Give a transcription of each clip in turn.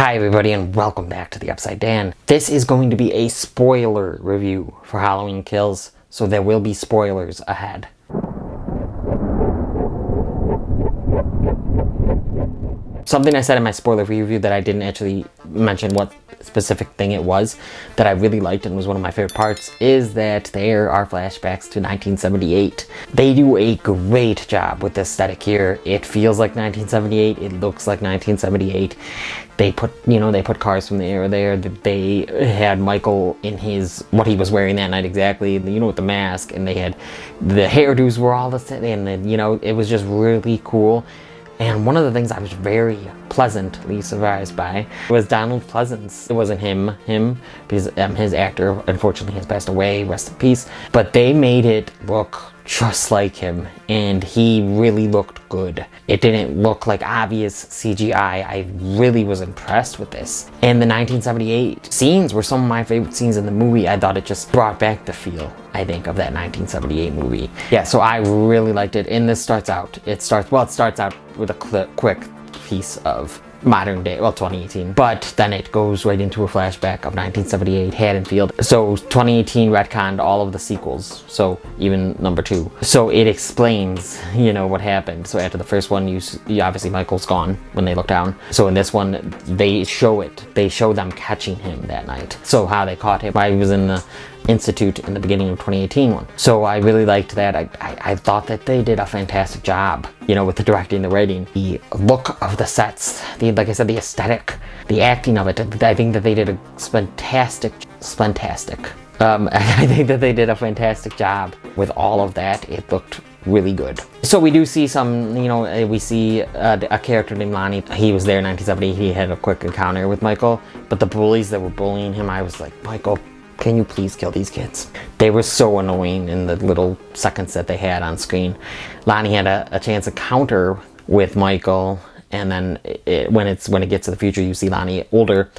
Hi everybody and welcome back to the Upside Dan. This is going to be a spoiler review for Halloween Kills, so there will be spoilers ahead. Something I said in my spoiler review that I didn't actually mention what specific thing it was that I really liked and was one of my favorite parts is that there are flashbacks to 1978. They do a great job with the aesthetic here. It feels like 1978. It looks like 1978. They put cars from the era there. They had Michael in what he was wearing that night exactly, with the mask, and they had the hairdos were all the same, and then, it was just really cool. And one of the things I was very pleasantly surprised by was Donald Pleasance. It wasn't him, because his actor unfortunately has passed away, rest in peace. But they made it look just like him, and he really looked good. It didn't look like obvious CGI. I really was impressed with this. And the 1978 scenes were some of my favorite scenes in the movie. I thought it just brought back the feel, I think, of that 1978 movie. Yeah, so I really liked it. And this starts out with a quick piece of modern day, 2018, but then it goes right into a flashback of 1978 Haddonfield. So 2018 retconned all of the sequels, so even number 2. So it explains, what happened. So after the first one, you obviously Michael's gone when they look down. So in this one, they show them catching him that night. So how they caught him, why he was in the Institute in the beginning of 2018 one. So I really liked that. I thought that they did a fantastic job, with the directing, the writing, the look of the sets, like I said, the aesthetic, the acting of it. I think that they did a fantastic. I think that they did a fantastic job with all of that. It looked really good. So we do see some, we see a character named Lonnie. He was there in 1970. He had a quick encounter with Michael, but the bullies that were bullying him, I was like, Michael, can you please kill these kids? They were so annoying in the little seconds that they had on screen. Lonnie had a chance to counter with Michael, and then when it gets to the future, you see Lonnie older.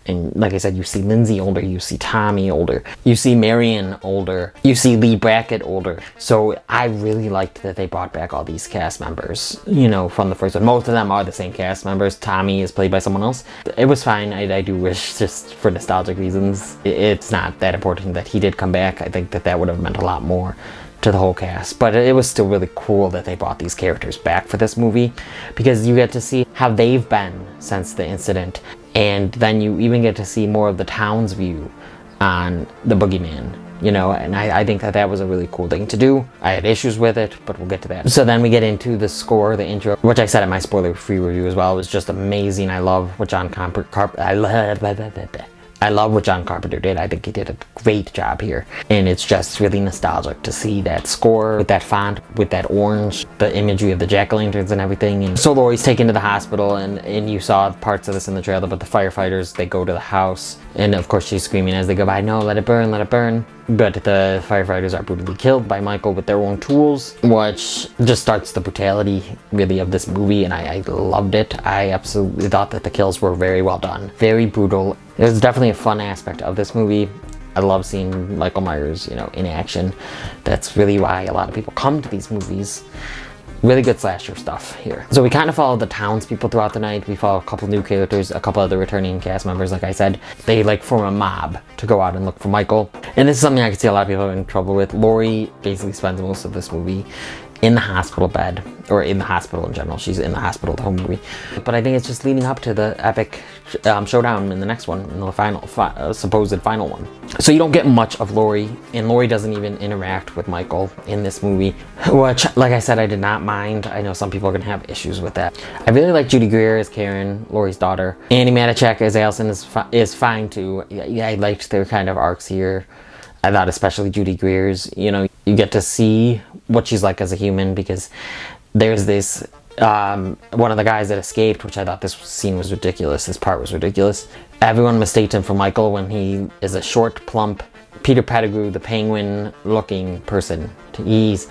And like I said, you see Lindsay older, you see Tommy older, you see Marion older, you see Lee Brackett older. So I really liked that they brought back all these cast members, from the first one. Most of them are the same cast members. Tommy is played by someone else. It was fine. I do wish, just for nostalgic reasons, it's not that important that he did come back. I think that would have meant a lot more to the whole cast, but it was still really cool that they brought these characters back for this movie, because you get to see how they've been since the incident, and then you even get to see more of the town's view on the boogeyman, and I think that was a really cool thing to do. I had issues with it, but we'll get to that. So then we get into the score, the intro, which I said in my spoiler-free review as well. It was just amazing. I love what John Carpenter did. I think he did a great job here. And it's just really nostalgic to see that score with that font, with that orange, the imagery of the jack-o'-lanterns and everything. And so Laurie's taken to the hospital, and you saw parts of this in the trailer, but the firefighters, they go to the house. And of course she's screaming as they go by, no, let it burn, let it burn. But the firefighters are brutally killed by Michael with their own tools, which just starts the brutality, really, of this movie, and I loved it. I absolutely thought that the kills were very well done. Very brutal. It was definitely a fun aspect of this movie. I love seeing Michael Myers, in action. That's really why a lot of people come to these movies. Really good slasher stuff here. So we kind of follow the townspeople throughout the night. We follow a couple new characters, a couple other returning cast members, like I said. They form a mob to go out and look for Michael. And this is something I can see a lot of people are in trouble with. Laurie basically spends most of this movie in the hospital bed, or in the hospital in general. She's in the hospital the whole movie. But I think it's just leading up to the epic showdown in the next one, in the supposed final one. So you don't get much of Laurie, and Laurie doesn't even interact with Michael in this movie, which, like I said, I did not mind. I know some people are going to have issues with that. I really like Judy Greer as Karen, Laurie's daughter. Andi Matichak as Allison is fine too. Yeah, I liked their kind of arcs here. I thought especially Judy Greer's, you get to see what she's like as a human, because there's this, one of the guys that escaped, which I thought this scene was ridiculous. This part was ridiculous. Everyone mistaked him for Michael when he is a short, plump Peter Pettigrew, the penguin-looking person. He's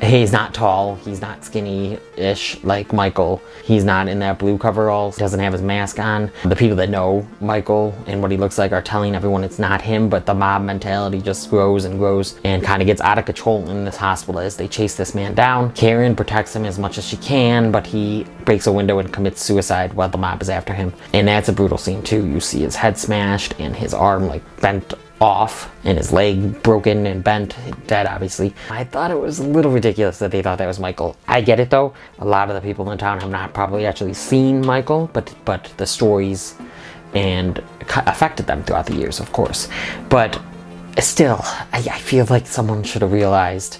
He's not tall, he's not skinny-ish like Michael. He's not in that blue coverall, doesn't have his mask on. The people that know Michael and what he looks like are telling everyone it's not him, but the mob mentality just grows and grows and kind of gets out of control in this hospital as they chase this man down. Karen protects him as much as she can, but he breaks a window and commits suicide while the mob is after him. And that's a brutal scene too. You see his head smashed and his arm like bent off and his leg broken and bent, dead obviously. I thought it was a little ridiculous that they thought that was Michael. I get it though. A lot of the people in town have not probably actually seen Michael, but the stories and affected them throughout the years, of course. But still, I feel like someone should have realized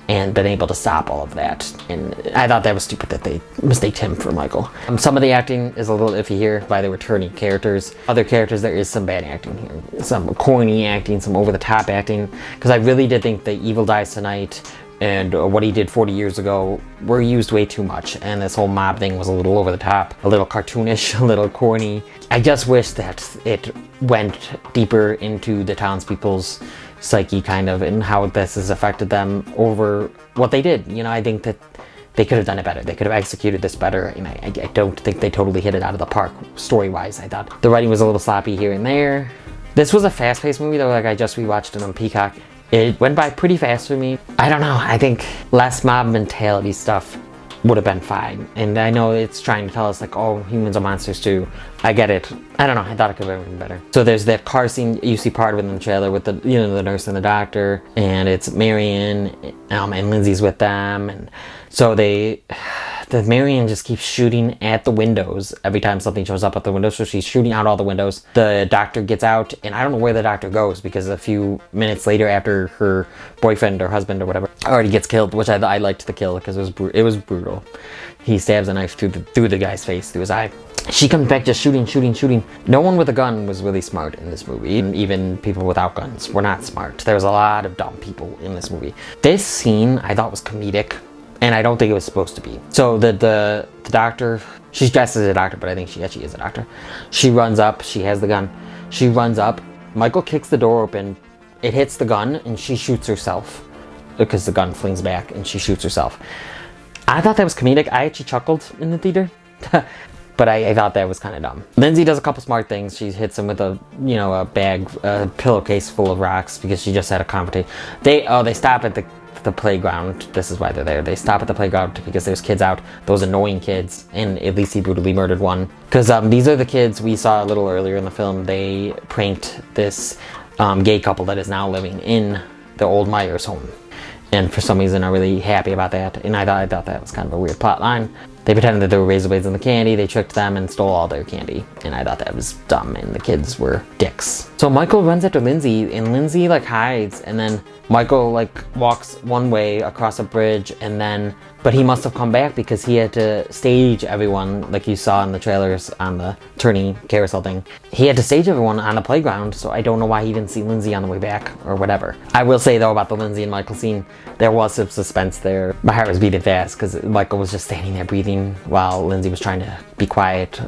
and been able to stop all of that. And I thought that was stupid that they mistaked him for Michael. Some of the acting is a little iffy here by the returning characters. Other characters, there is some bad acting here. Some corny acting, some over-the-top acting. Because I really did think the Evil Dies Tonight and what he did 40 years ago were used way too much. And this whole mob thing was a little over the top, a little cartoonish, a little corny. I just wish that it went deeper into the townspeople's psyche kind of and how this has affected them over what they did. You know, I think that they could have done it better. They could have executed this better, and I don't think they totally hit it out of the park story-wise. I thought the writing was a little sloppy here and there. This was a fast-paced movie though. Like, I just rewatched it on Peacock. It went by pretty fast for me. I don't know, I think less mob mentality stuff would have been fine. And I know it's trying to tell us like, oh, humans are monsters too. I get it. I don't know, I thought it could have been better. So there's that car scene, you see part of it in the trailer with the, you know, the nurse and the doctor, and it's Marion and Lindsay's with them. And so the Marion just keeps shooting at the windows every time something shows up at the window. So she's shooting out all the windows. The doctor gets out, and I don't know where the doctor goes because a few minutes later, after her boyfriend or husband or whatever already gets killed, which I liked the kill because it was brutal. He stabs a knife through the guy's face, through his eye. She comes back just shooting. No one with a gun was really smart in this movie. Even people without guns were not smart. There was a lot of dumb people in this movie. This scene I thought was comedic, and I don't think it was supposed to be. So the doctor, she's dressed as a doctor, but I think she actually is a doctor. She runs up, she has the gun. She runs up, Michael kicks the door open, it hits the gun, and she shoots herself because the gun flings back and she shoots herself. I thought that was comedic. I actually chuckled in the theater. But I thought that was kind of dumb. Lindsay does a couple smart things. She hits him with a pillowcase full of rocks because she just had a confrontation. They stop at the playground. This is why they're there. They stop at the playground because there's kids out, those annoying kids, and at least he brutally murdered one. Because these are the kids we saw a little earlier in the film. They pranked this gay couple that is now living in the old Myers home. And for some reason, I'm really happy about that. And I thought that was kind of a weird plot line. They pretended that there were razor blades in the candy. They tricked them and stole all their candy. And I thought that was dumb, and the kids were dicks. So Michael runs after Lindsay, and Lindsay like hides, and then Michael like walks one way across a bridge, and then, but he must have come back because he had to stage everyone, like you saw in the trailers on the turning carousel thing. He had to stage everyone on the playground, so I don't know why he didn't see Lindsay on the way back or whatever. I will say though about the Lindsay and Michael scene, there was some suspense there. My heart was beating fast because Michael was just standing there breathing while Lindsay was trying to be quiet,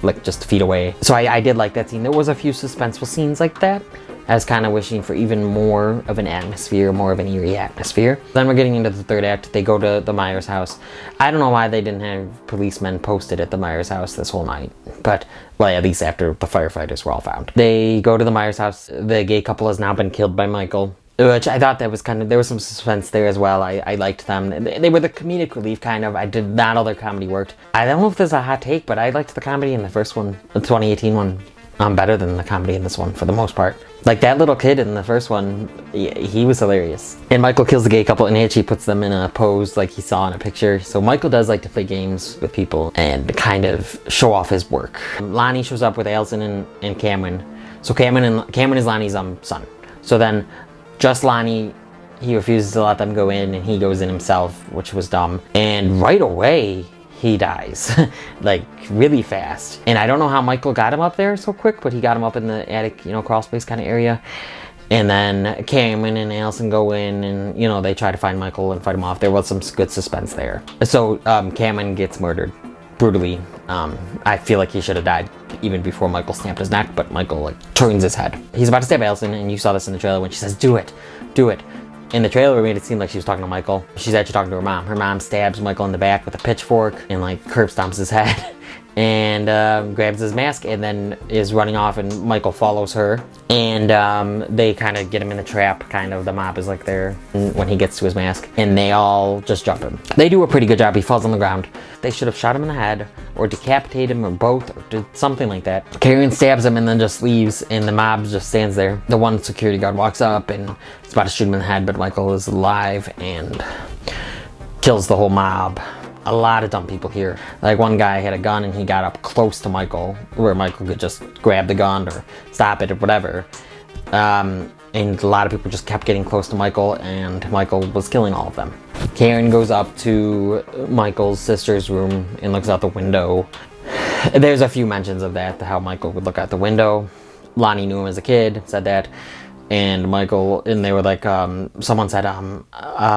like just feet away. So I did like that scene. There was a few suspenseful scenes like that. I was kind of wishing for even more of an atmosphere, more of an eerie atmosphere. Then we're getting into the third act. They go to the Myers house. I don't know why they didn't have policemen posted at the Myers house this whole night, but, well, at least after the firefighters were all found. They go to the Myers house. The gay couple has now been killed by Michael, which I thought that was kind of, there was some suspense there as well. I liked them. They were the comedic relief, kind of. I did not all their comedy worked. I don't know if there's a hot take, but I liked the comedy in the first one, the 2018 one. Better than the comedy in this one for the most part. Like that little kid in the first one, he was hilarious. And Michael kills the gay couple and actually puts them in a pose like he saw in a picture. So Michael does like to play games with people and kind of show off his work. Lonnie shows up with Allison and Cameron. So Cameron is Lonnie's son. So then just Lonnie, he refuses to let them go in and he goes in himself, which was dumb. And right away, he dies, like really fast. And I don't know how Michael got him up there so quick, but he got him up in the attic, crawl space kind of area. And then Cameron and Allison go in and, they try to find Michael and fight him off. There was some good suspense there. So Cameron gets murdered brutally. I feel like he should have died even before Michael snapped his neck, but Michael turns his head. He's about to stab Allison, and you saw this in the trailer when she says, do it. In the trailer, it made it seem like she was talking to Michael. She's actually talking to her mom. Her mom stabs Michael in the back with a pitchfork and like curb stomps his head and grabs his mask and then is running off, and Michael follows her. And they kind of get him in a trap, kind of. The mob is like there when he gets to his mask, and they all just jump him. They do a pretty good job. He falls on the ground. They should have shot him in the head or decapitated him or both or did something like that. Karen stabs him and then just leaves, and the mob just stands there. The one security guard walks up and is about to shoot him in the head, but Michael is alive and kills the whole mob. A lot of dumb people here. Like, one guy had a gun and he got up close to Michael where Michael could just grab the gun or stop it or whatever. And a lot of people just kept getting close to Michael, and Michael was killing all of them. Karen goes up to Michael's sister's room and looks out the window. There's a few mentions of that, how Michael would look out the window. Lonnie knew him as a kid, said that. And Michael, and they were like, someone said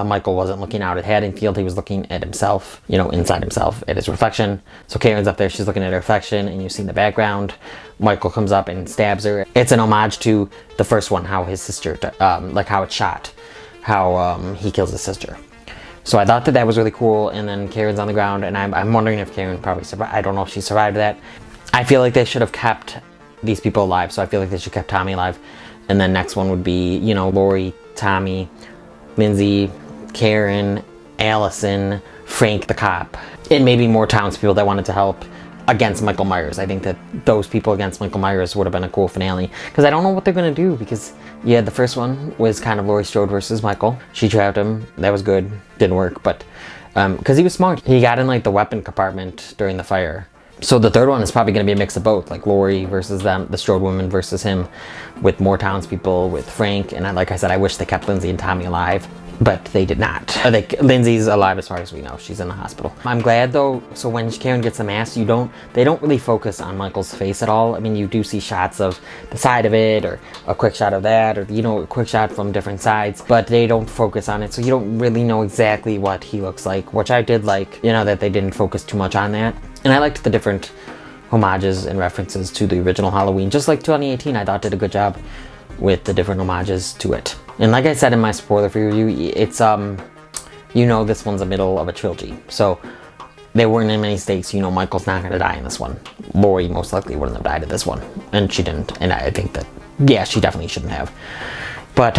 Michael wasn't looking out at Haddonfield, he was looking at himself, you know, inside himself, at his reflection. So Karen's up there, she's looking at her reflection, and you see in the background, Michael comes up and stabs her. It's an homage to the first one, how his sister, like how it's shot, how he kills his sister. So I thought that that was really cool, and then Karen's on the ground, and I'm wondering if Karen probably survived. I don't know if she survived that. I feel like they should have kept these people alive, so I feel like they should have kept Tommy alive. And then next one would be, you know, Laurie, Tommy, Lindsay, Karen, Allison, Frank the cop, and maybe more townspeople that wanted to help against Michael Myers. I think that those people against Michael Myers would have been a cool finale, because I don't know what they're going to do, because, yeah, the first one was kind of Laurie Strode versus Michael. She trapped him. That was good. Didn't work, but because he was smart. He got in, like, the weapon compartment during the fire. So the third one is probably going to be a mix of both, like Laurie versus them, the Strode women versus him, with more townspeople, with Frank. And like I said, I wish they kept Lindsay and Tommy alive, but they did not. Lindsay's alive as far as we know. She's in the hospital. I'm glad though. So when Karen gets the mask, they don't really focus on Michael's face at all. I mean, you do see shots of the side of it, or a quick shot of that, or, you know, a quick shot from different sides, but they don't focus on it. So you don't really know exactly what he looks like, which I did like, you know, that they didn't focus too much on that. And I liked the different homages and references to the original Halloween. Just like 2018, I thought did a good job with the different homages to it. And like I said in my spoiler-free review, it's, you know, this one's the middle of a trilogy. So there weren't many stakes. You know, Michael's not going to die in this one. Laurie most likely wouldn't have died in this one. And she didn't. And I think that, yeah, she definitely shouldn't have. But,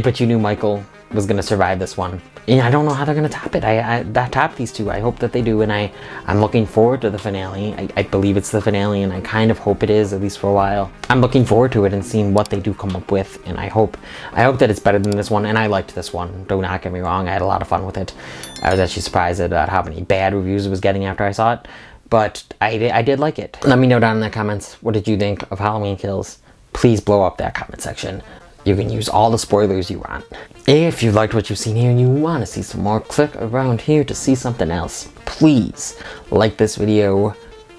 but you knew Michael was going to survive this one. And I don't know how they're going to top it. I top these two. I hope that they do, and I'm looking forward to the finale. I believe it's the finale, and I kind of hope it is, at least for a while. I'm looking forward to it and seeing what they do come up with, and I hope that it's better than this one, and I liked this one. Do not get me wrong. I had a lot of fun with it. I was actually surprised at how many bad reviews it was getting after I saw it, but I did like it. Let me know down in the comments, what did you think of Halloween Kills? Please blow up that comment section. You can use all the spoilers you want. If you liked what you've seen here and you want to see some more, click around here to see something else. Please like this video,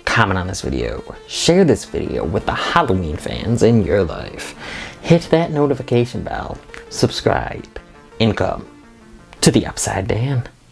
comment on this video, share this video with the Halloween fans in your life. Hit that notification bell, subscribe, and come to the Upside Dan.